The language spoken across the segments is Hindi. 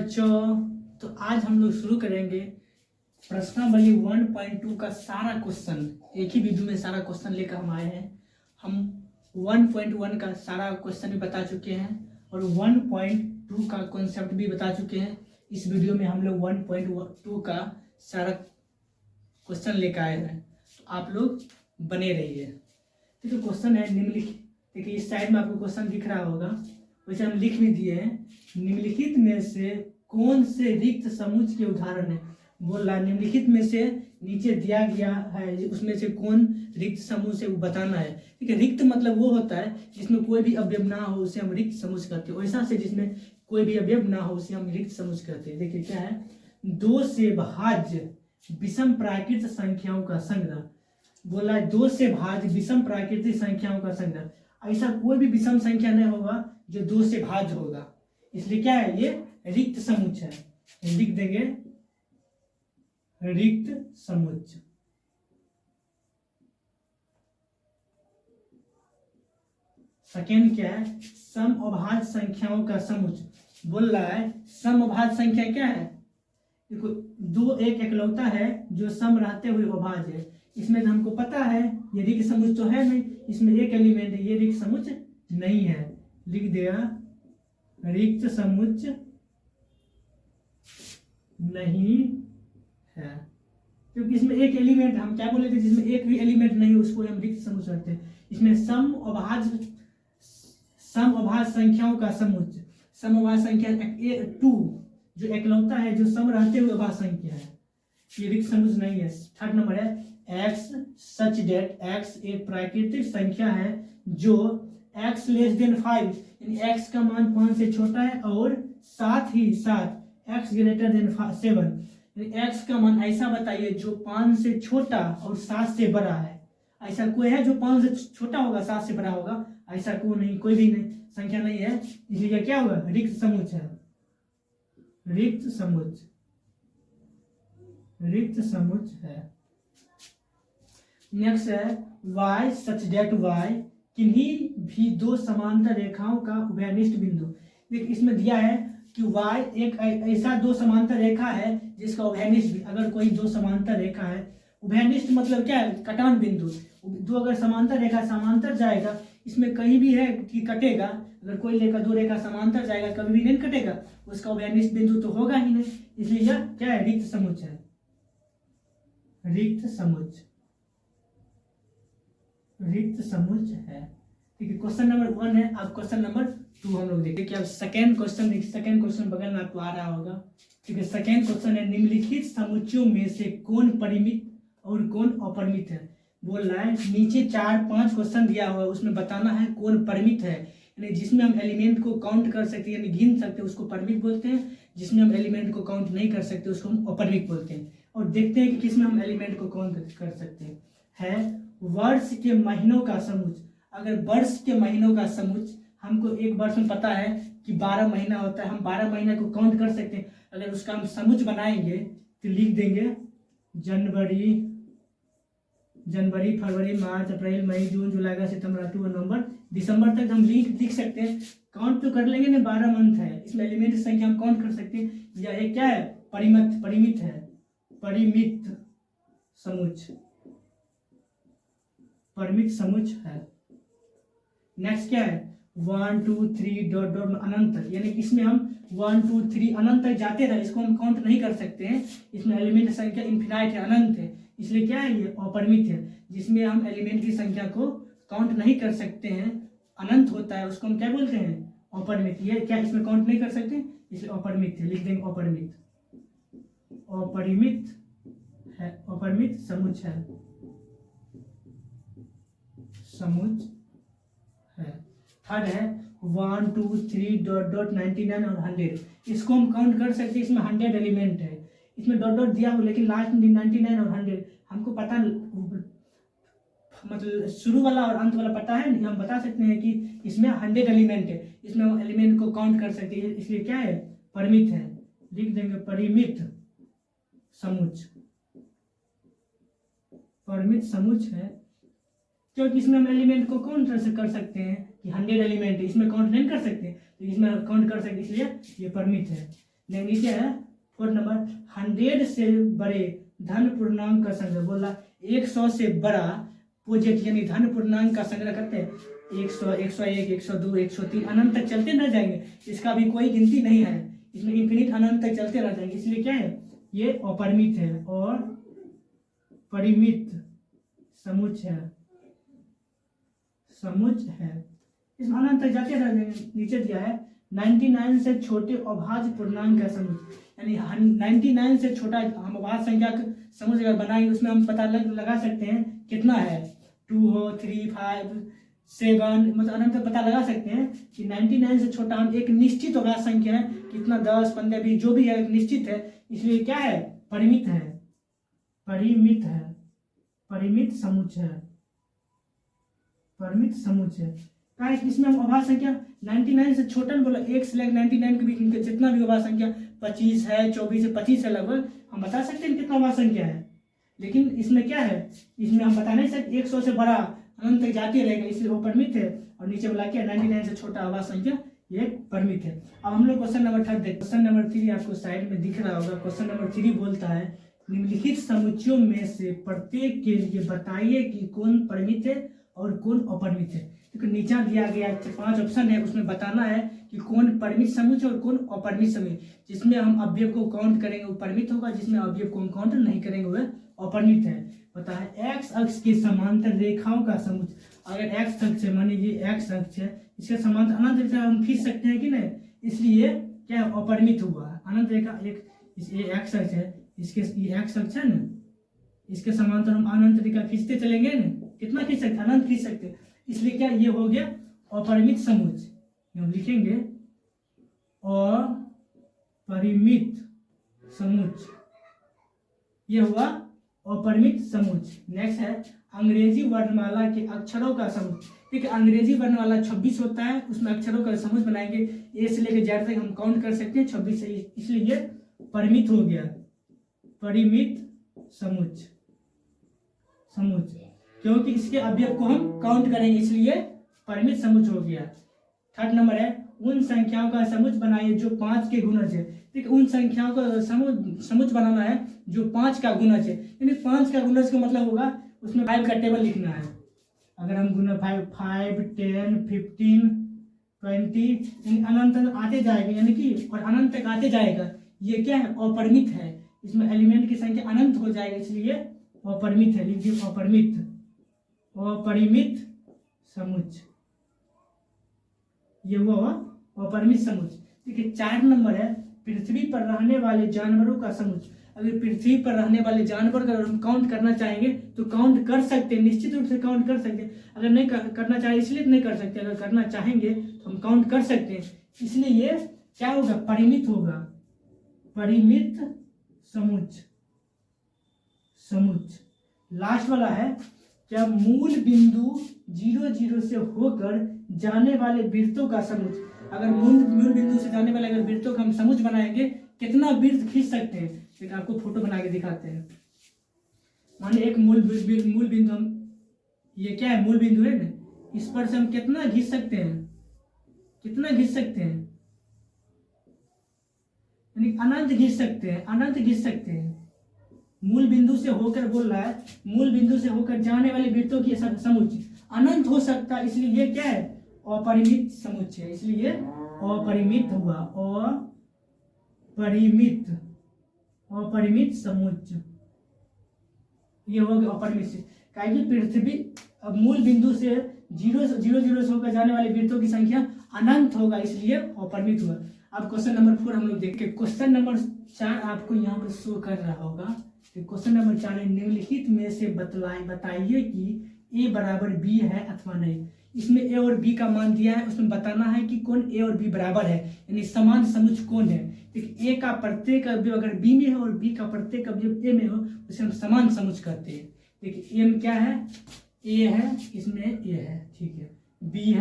बच्चों, तो आज हम लोग शुरू करेंगे प्रश्नावली 1.2 का सारा क्वेश्चन। एक ही वीडियो में सारा क्वेश्चन लेकर हम आए हैं। हम 1.1 का सारा क्वेश्चन भी बता चुके हैं और 1.2 का कॉन्सेप्ट भी बता चुके हैं। इस वीडियो में हम लोग 1.2 का सारा क्वेश्चन लेकर आए हैं, तो आप लोग बने रहिए। ठीक है, क्वेश्चन है निम्नलिखित। देखिए इस साइड में आपको क्वेश्चन दिख रहा होगा, वैसे हम लिख भी दिए हैं। निम्नलिखित में से कौन से रिक्त समुच्चय के उदाहरण है? बोल रहा है निम्नलिखित में से, नीचे दिया गया है उसमें से कौन रिक्त समूह से बताना है। ठीक है, रिक्त मतलब वो होता है जिसमें कोई भी अवयव ना हो, उसे हम रिक्त समूह कहते हैं। वैसा से जिसमें कोई भी अवयव ना हो उसे हम रिक्त समूह कहते हैं। देखिए क्या है, 2 से भाज्य विषम प्राकृत संख्याओं का संग्रह। बोला है 2 से भाज्य विषम प्राकृतिक संख्याओं का संग्रह। ऐसा कोई भी विषम संख्या नहीं होगा जो 2 से भाज्य होगा, इसलिए क्या है, ये रिक्त समुच्चय है। लिख देंगे रिक्त समुच्चय। सेकेंड क्या है, सम अभाज्य संख्याओं का समुच्चय। बोल रहा है सम अभाज्य संख्या क्या है, देखो 2 एक एकलौता है जो सम रहते हुए अभाज्य है। इसमें हमको पता है ये रिक्त समुच्चय तो है नहीं, इसमें एक एलिमेंट है, ये रिक्त समुच्चय नहीं है। लिख दिया रिक्त समुच्चय नहीं है, क्योंकि इसमें एक एलिमेंट, हम क्या बोले थे, जिसमें एक भी एलिमेंट नहीं उसको हम रिक्त समुच्चय कहते हैं। इसमें सम अभाज्य संख्याओं का समुच्चय। सम अभाज्य संख्या 2 जो एकलौता है जो सम रहते हुए अभाज्य संख्या है, ये रिक्त समुच्चय नहीं है। थर्ड नंबर है x सच डेट x एक प्राकृतिक संख्या है जो x लेस देन 5, यानी x का मान 5 से छोटा है, और साथ ही साथ x ग्रेटर देन 7, यानी x का मान ऐसा बताइए जो 5 से छोटा और 7 से बड़ा है। ऐसा कोई है जो 5 से छोटा होगा 7 से बड़ा होगा? ऐसा कोई नहीं, कोई भी नहीं संख्या नहीं है, इसलिए क्या होगा, रिक्त समुच्चय है। रिक्त समुच्चय, रिक्त समुच्चय है। नेक्स्ट है y सच डेट y किन्हीं भी 2 समांतर रेखाओं का उभयनिष्ठ बिंदु। देखिए इसमें दिया है कि y एक ऐसा 2 समांतर रेखा है जिसका उभयनिष्ठ, अगर कोई 2 समांतर रेखा है, उभयनिष्ठ मतलब क्या है, कटान बिंदु। 2 अगर समांतर रेखा समांतर जाएगा, इसमें कहीं भी है कि कटेगा, अगर कोई रेखा 2 रेखा समांतर जाएगा कभी भी नहीं कटेगा, उसका उभयनिष्ठ बिंदु तो होगा ही नहीं, इसलिए यह क्या है, रिक्त समुच्चय है। रिक्त समुच्चय, रिक्त समुच्चय है। ठीक है, क्वेश्चन नंबर 1 है। अब क्वेश्चन नंबर 2 हम लोग देखिए कि अब सेकेंड क्वेश्चन बगल में आपको आ रहा होगा। ठीक है, सेकेंड क्वेश्चन है निम्नलिखित समुच्चयों में से कौन परिमित और कौन अपरिमित है। बोल रहा है नीचे 4-5 क्वेश्चन दिया हुआ है, उसमें बताना है कौन परिमित है, यानी जिसमें हम एलिमेंट को काउंट कर सकते हैं यानी गिन सकते हैं उसको परिमित बोलते हैं, जिसमें हम एलिमेंट को काउंट नहीं कर सकते उसको हम अपरिमित बोलते हैं। और देखते हैं कि किसमें हम एलिमेंट को काउंट कर सकते हैं। है वर्ष के महीनों का समुच्चय। अगर वर्ष के महीनों का समुच्चय, हमको एक वर्ष में पता है कि 12 महीना होता है, हम 12 महीने को काउंट कर सकते हैं। अगर उसका हम समुच्चय बनाएंगे तो लिख देंगे जनवरी फरवरी मार्च अप्रैल मई जून जुलाई अगस्त सितंबर अक्टूबर नवंबर दिसंबर तक हम लिख सकते हैं। काउंट तो कर लेंगे ना, 12 मंथ है, इसमें एलिमेंट की संख्या हम काउंट कर सकते हैं। या एक क्या है, परिमित है, परिमित समुच्चय, परिमित समुच्चय है। नेक्स्ट क्या है, 1 2 3 डॉट डॉट अनंत, यानी कि इसमें हम 1 2 3 अनंत तक जाते रहे, इसको हम काउंट नहीं कर सकते हैं। इसमें एलिमेंट संख्या इनफिनाइट है, अनंत है, इसलिए क्या है, ये अपरिमित है। जिसमें हम एलिमेंट की संख्या को काउंट नहीं कर सकते हैं, अनंत होता है, उसको हम क्या बोलते हैं, अपरिमित। ये क्या, इसमें काउंट नहीं कर सकते इसलिए अपरिमित है। लिख देंगे अपरिमित, अपरिमित है, अपरिमित समुच्चय है, समुच्चय है। थर्ड है 1 2 3 डॉट डॉट 99 और 100, इसको हम काउंट कर सकते हैं, इसमें 100 एलिमेंट है, इसमें डॉट डॉट दिया हो लेकिन लास्ट में 99 और 100 हमको पता, मतलब शुरू वाला और अंत वाला पता है, हम बता सकते हैं कि इसमें 100 एलिमेंट है, इसमें हम एलिमेंट को काउंट कर सकते हैं, इसलिए क्या है, परिमित है। लिख देंगे परिमित समुच्चय, परिमित समुच्चय है, क्योंकि इसमें हम एलिमेंट को काउंट कर सकते हैं कि 100 एलिमेंट है, इसमें काउंट नहीं कर सकते तो इसमें काउंट कर सकते, इसलिए ये परिमित है। नीचे है 4 नंबर 100 से बड़े धन पूर्णांक का संग्रह। बोला 100 से बड़ा पोजेट यानी धन पूर्णांक का संग्रह करते हैं 100, 101, 102, 103 अनंत तक चलते रह जाएंगे। इसका भी कोई गिनती नहीं है, इसमें इन्फिनिट अनंत तक चलते रह जाएंगे। इसलिए क्या है, ये अपरिमित है और परिमित समुच्चय है। इसमें अनंत तक जाते रह जाएंगे। नीचे दिया है 99 से छोटे अभाज्य पूर्णांक का समुच्चय, यानी 99 से छोटा हम अभाज्य संख्या का समुच्चय अगर बनाएंगे उसमें हम पता लगा सकते हैं कितना है, 2 हो, 3, 5, 7, मतलब अनंत पता लगा सकते हैं कि 99 से छोटा हम एक निश्चित अभाज्य संख्या है, कितना 10, 15, 20 जो भी है एक निश्चित है, इसलिए क्या है, परिमित है, परिमित समुच्चय। इसमें हम अभाज्य संख्या 99 से छोटा बोला, 1 से लेकर 99 के बीच में जितना भी अभाज्य संख्या 25 है, 24 से 25 है लगभग, हम बता सकते हैं कितना अभाज्य संख्या है। लेकिन इसमें क्या है, इसमें हम बता नहीं सकते, 100 से बड़ा अनंत तक जाती रहेगा, इसलिए वो परिमित है। और नीचे बोला क्या, 99 से छोटा अभाज्य संख्या ये परिमित है। अब हम लोग क्वेश्चन नंबर 3 देखते। क्वेश्चन नंबर 3 आपको साइड में दिख रहा होगा। क्वेश्चन नंबर 3 बोलता है निम्नलिखित समुच्चयों में से प्रत्येक के लिए बताइए कि कौन परिमित है और कौन अपरिमित है। क्योंकि नीचे दिया गया 5 ऑप्शन है, उसमें बताना है कि कौन परिमित समुच्चय और कौन अपरिमित समुच्चय। जिसमें हम अवयव को काउंट करेंगे वो परिमित होगा, जिसमें अवयव को हम काउंट नहीं करेंगे वह अपरिमित है। पता है एक्स अक्ष के समांतर रेखाओं का समुच्चय, अगर एक्स अक्ष है, मानिए ये एक्स अक्ष है, इसके समांतर अनंत रेखा हम खींच सकते हैं कि नहीं, इसलिए क्या अपरिमित हुआ। अनंत रेखा एक एक्स अक्ष है, इसके ये एक्स अक्ष है ना, इसके समांतर हम अनंत रेखा खींचते चलेंगे ना, कितना खींच सकते, अनंत खींच सकते, इसलिए क्या ये हो गया अपरिमित समुच्चय। हम लिखेंगे अपरिमित समुच्चय, ये हुआ अपरिमित समुच्चय। नेक्स्ट है अंग्रेजी वर्णमाला के अक्षरों का समुच्चय। ठीक है, अंग्रेजी वर्णमाला 26 होता है, उसमें अक्षरों का समुच्चय बनाएंगे, ए से लेकर जेड तक हम काउंट कर सकते हैं 26 से, इसलिए ये परिमित हो गया, परिमित समुच्चय, क्योंकि इसके अवयव को हम काउंट करेंगे, इसलिए परिमित समुच्चय हो गया। 3rd नंबर है उन संख्याओं का समुच्चय बनाइए जो 5 के गुणज है। ठीक है, उन संख्याओं का समुच्चय बनाना है जो 5 का गुणज है, यानी 5 का गुणज का मतलब होगा उसमें 5 का टेबल लिखना है। अगर हम गुना 5, 10, 15, 20 अनंत आते जाएगा, यानी कि और अनंत तक आते जाएगा, ये क्या है, अपरिमित है। इसमें एलिमेंट की संख्या अनंत हो जाएगा, इसलिए अपरिमित है। लिखिए अपरिमित समुच्चय, ये हुआ अपरिमित समुच्चय। ठीक है, 4 नंबर है पृथ्वी पर रहने वाले जानवरों का समुच्चय। अगर पृथ्वी पर रहने वाले जानवर का हम काउंट करना चाहेंगे तो काउंट कर सकते हैं, निश्चित रूप से काउंट कर सकते हैं। अगर नहीं करना चाहे इसलिए नहीं कर सकते, अगर करना चाहेंगे तो हम काउंट कर सकते हैं, इसलिए ये क्या होगा, परिमित होगा, परिमित समुच्चय। लास्ट वाला है क्या, मूल बिंदु 0, 0 से होकर जाने वाले वृत्तों का समुच्चय। अगर मूल बिंदु से जाने वाले अगर वृत्तों का हम समुच्चय बनाएंगे, कितना वृत्त खींच सकते हैं, एक आपको फोटो बना के दिखाते हैं। मानिए एक मूल बिंदु, हम ये क्या है, मूल बिंदु है ना, इस पर से हम कितना खींच सकते हैं, यानी अनंत खींच सकते हैं। मूल बिंदु से होकर बोल रहा है, मूल बिंदु से होकर जाने वाले वृत्तों की समुच्चय अनंत हो सकता है, इसलिए ये क्या है, अपरिमित समुच्चय, इसलिए अपरिमित हुआ, अपरिमित समुच्चय, ये हो गया अपरिमित से। क्योंकि पृथ्वी अब मूल बिंदु से 0 से होकर जाने वाले वृत्तों की संख्या अनंत होगा, इसलिए अपरिमित हुआ। अब क्वेश्चन नंबर 4 हम लोग देखते हैं। क्वेश्चन नंबर 4 आपको यहाँ पर शो कर रहा होगा। क्वेश्चन नंबर 4 है निम्नलिखित में से बताइए कि ए बराबर बी है अथवा नहीं। इसमें ए और बी का मान दिया है, उसमें बताना है कि कौन ए और बी बराबर है, यानी समान समुच्चय कौन है। देखिए, ए का प्रत्येक अवयव अगर बी में हो और बी का प्रत्येक अवयव ए में हो, उसे हम समान समुच्चय करते हैं। देखिए, ए में क्या है, ए है, इसमें ए है, ठीक है, बी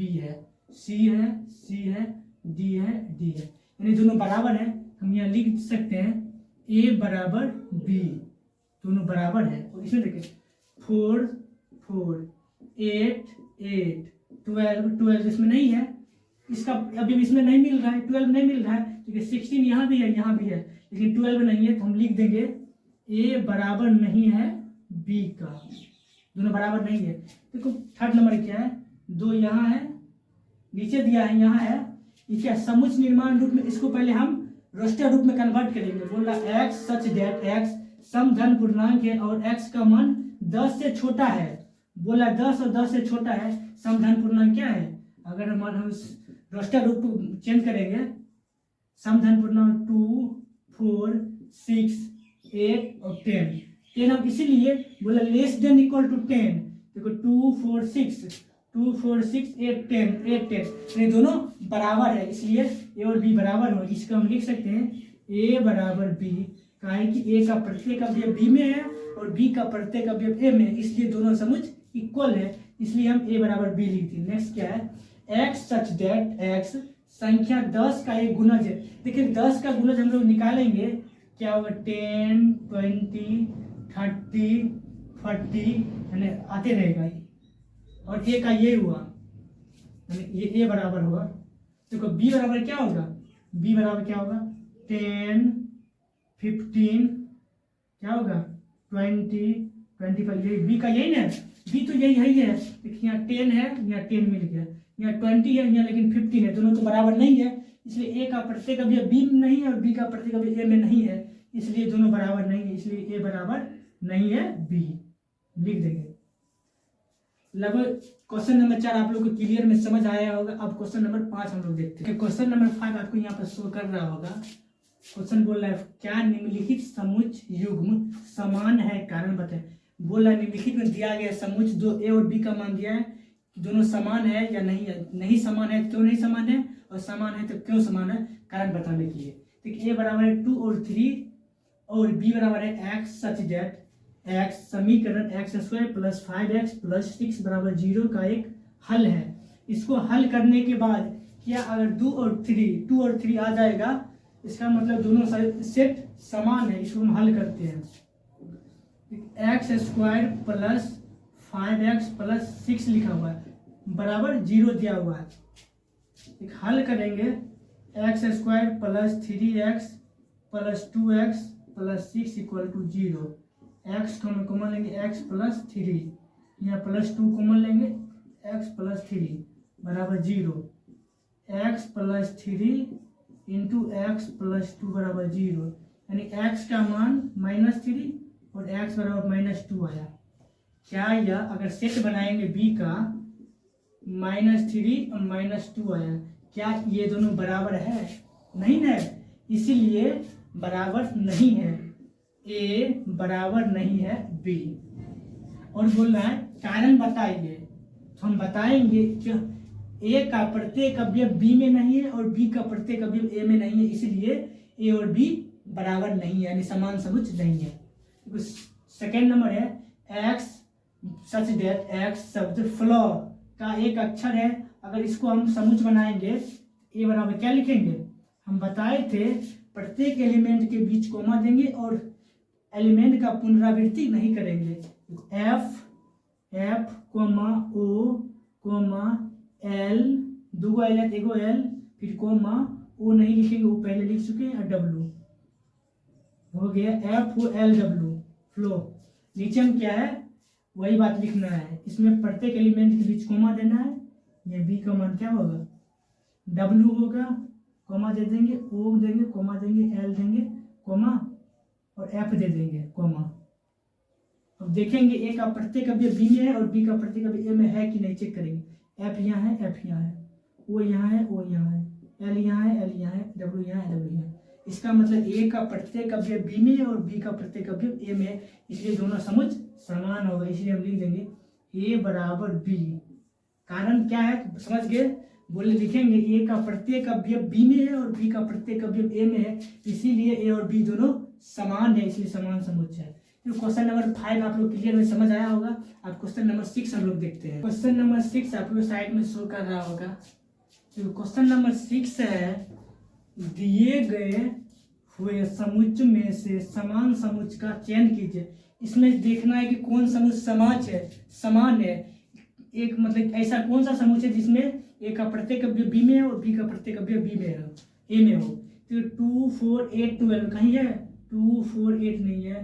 है, सी है, डी है, यानी दोनों बराबर है। हम यहाँ लिख सकते हैं ए बराबर बी, दोनों बराबर है। और इसमें देखिए 4, 8, 12 इसमें नहीं है, इसका अभी इसमें नहीं मिल रहा है, 12 नहीं मिल रहा है, क्योंकि 16 यहाँ भी है यहाँ भी है, लेकिन 12 नहीं है, तो हम लिख देंगे ए बराबर नहीं है बी का, दोनों बराबर नहीं है। देखो थर्ड नंबर क्या है, 2 यहाँ है, नीचे दिया है यहाँ है, ये क्या समुच्चय निर्माण रूप में, इसको पहले हम रोस्टर रूप में कन्वर्ट करेंगे। बोल रहा एक्स सच दैट एक्स सम धन पूर्णांक है और एक्स का मान 10 से छोटा है। बोला 10 और 10 से छोटा है, सम धन पूर्णांक क्या है, अगर हम रोस्टर रूप को चेंज करेंगे, सम धन पूर्णांक 2 4 6 8 और 10 अब इसीलिए बोला लेस देन इक्वल टू 10। देखो 2 4 6 8 10 ये दोनों बराबर है, इसलिए ए और बी बराबर हो। इसको हम लिख सकते हैं ए बराबर बी, काहे कि ए का प्रत्येक अवयव बी में है और बी का प्रत्येक अवयव ए में है, इसलिए दोनों समुच्चय इक्वल है, इसलिए हम ए बराबर बी लिखते हैं। नेक्स्ट क्या है, एक्स सच दैट एक्स संख्या 10 का एक गुणज है। देखिए 10 का गुणज हम लोग निकालेंगे, क्या होगा 10 20 30 40 यानी आते रहेगा, और ए का ये हुआ, ये ए बराबर होगा। देखो बी बराबर क्या होगा, बी बराबर क्या होगा 10 15 क्या होगा 20 25, यही बी का यही ना, बी तो यही है। देखिए यहाँ 10 है, यहाँ 10 मिल गया, यहाँ 20 है, यहाँ लेकिन 15 है, दोनों तो बराबर नहीं है, इसलिए ए का प्रत्येक अवयव बी में नहीं है और बी का प्रत्येक अवयव ए में नहीं है, इसलिए दोनों बराबर नहीं है, इसलिए ए बराबर नहीं है बी लिख देंगे। लगभग क्वेश्चन नंबर 4 आप लोग को क्लियर में समझ आया होगा। अब क्वेश्चन नंबर 5 हम लोग देखते हैं। क्वेश्चन नंबर 5 आपको यहाँ पर शो कर रहा होगा। क्वेश्चन बोल रहा है क्या निम्नलिखित समुच्चय युग्म समान है, कारण बताएं। बोल रहा है निम्नलिखित में दिया गया समुच्चय दो ए और बी का मान दिया है, दोनों समान है या नहीं है, नहीं समान है क्यों नहीं समान है, और समान है तो क्यों समान है, कारण बताने के लिए। देखिए ए बराबर है 2 और 3 और बी बराबर है एक्स सच दैट एक्स, समीकरण x square plus 5x plus 6 बराबर 0 का एक हल है। इसको हल करने के बाद क्या अगर 2 और 3 आ जाएगा, इसका मतलब दोनों सेट समान है, इसको हम हल करते हैं। X square plus 5x plus 6 लिखा हुआ है बराबर 0 दिया हुआ है। एक हल करेंगे x square plus 3x plus 2x plus 6 equal to 0। X को हम कॉमन लेंगे x प्लस 3, यहाँ प्लस 2 कॉमन लेंगे x प्लस 3 बराबर 0। x plus 3 into x plus 2 बराबर 0, यानी x का मान -3 और x बराबर -2 आया। क्या यह अगर सेट बनाएंगे b का -3 और -2 आया, क्या ये दोनों बराबर है, नहीं है, इसीलिए बराबर नहीं है, ए बराबर नहीं है बी। और बोल रहा है कारण बताइए, तो हम बताएंगे कि ए का प्रत्येक अवयव बी में नहीं है और बी का प्रत्येक अवयव ए में नहीं है, इसलिए ए और बी बराबर नहीं है, यानी समान समुच्चय नहीं है। सेकेंड नंबर है एक्स सच दैट एक्स शब्द फ्लोर का एक अक्षर है, अगर इसको हम समुच्चय बनाएंगे ए बराबर क्या लिखेंगे, हम बताए थे प्रत्येक एलिमेंट के बीच कोमा देंगे और एलिमेंट का पुनरावृत्ति नहीं करेंगे। एफ कोमा ओ कोमा एल, दो एल है एगो एल, फिर कोमा ओ नहीं लिखेंगे, वो पहले लिख चुके हैं, डब्लू हो गया F O L W flow. नीचे में क्या है वही बात लिखना है, इसमें प्रत्येक एलिमेंट के बीच कोमा देना है। ये बी का मान क्या होगा डब्लू होगा, कोमा दे देंगे, ओ देंगे, कोमा देंगे, एल देंगे, कोमा और एफ दे देंगे कोमा। अब देखेंगे ए का प्रत्येक अवयव बी में है और बी का प्रत्येक अवयव ए में है कि नहीं, चेक करेंगे। एफ यहाँ है, एफ यहाँ है, ओ यहाँ है, ओ यहाँ है, एल यहाँ है, एल यहाँ है, डब्ल्यू यहाँ है, डब्ल्यू यहाँ है। इसका मतलब ए का प्रत्येक अवयव बी में है और बी का प्रत्येक अवयव ए में है, इसलिए दोनों समुच्चय समान होगा, इसलिए हम लिख देंगे ए बराबर बी। कारण क्या है समझ गए, बोले लिखेंगे ए का प्रत्येक अवयव बी में है और बी का प्रत्येक अवयव ए में है, इसीलिए ए और बी दोनों समान है, इसलिए समान समुच्चय है। तो क्वेश्चन नंबर 5 आप लोग क्लियर में समझ आया होगा। अब क्वेश्चन नंबर 6 हम लोग देखते हैं। क्वेश्चन नंबर 6 आप लोग साइड में शो कर रहा होगा। तो क्वेश्चन नंबर 6 है दिए गए हुए समुच्चय में से समान समुच्चय का चयन कीजिए। इसमें देखना है कि कौन समुच्चय समान है, एक मतलब ऐसा कौन सा समुच्चय जिसमें ए का प्रत्येक अवयव बी में है और बी का प्रत्येक अवयव बी में हो, ए में हो। तो 2 4 8 12 कहीं है, 2 4 8 नहीं है,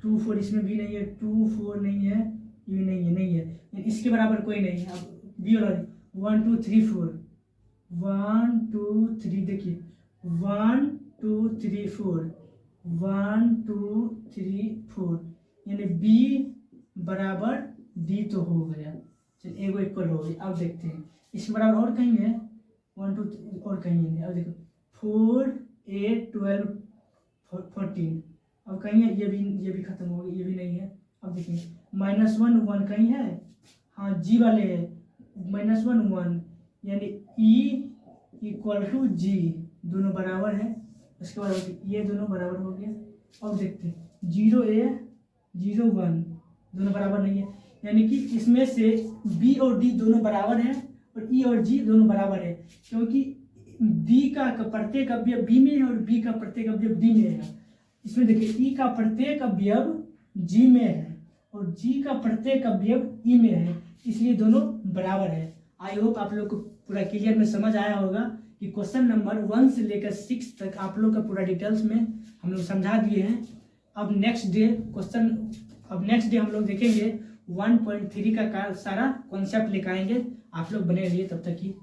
2 4 इसमें भी नहीं है, 2 4 नहीं है, ये भी नहीं है, इसके बराबर कोई नहीं है। अब बी वाला 1 2 3 4, 1 2 3, देखिए 1 2 3 4, 1 2 3 4, यानी बी बराबर डी तो हो गया। चलिए एगो इक्वल हो गई। अब देखते हैं इसके बराबर और कहीं है, 1 2 और कहीं नहीं। अब देखो 4 8 12 14, अब कहीं है, ये भी खत्म हो गई, ये भी नहीं है। अब देखिए -1 1 कहीं है, हाँ जी वाले है, -1 1, यानी ई इक्वल टू जी, दोनों बराबर है। उसके बाद ये दोनों बराबर हो गया। अब देखते हैं 0 a 0 1 दोनों बराबर नहीं है, यानी कि इसमें से बी और डी दोनों बराबर हैं और ई और जी दोनों बराबर है, क्योंकि बी का प्रत्येक अवयव बी में है और बी का प्रत्येक अवयव डी में है। इसमें देखिए ई का प्रत्येक अवयव जी में है और जी का प्रत्येक अवयव ई में है, इसलिए दोनों बराबर है। आई होप आप लोग को पूरा क्लियर में समझ आया होगा कि क्वेश्चन नंबर 1 से लेकर 6 तक आप लोग का पूरा डिटेल्स में हम लोग समझा दिए हैं। अब नेक्स्ट डे हम लोग देखेंगे 1.3 का सारा कॉन्सेप्ट लेकर आएंगे। आप लोग बने रहिए तब तक की।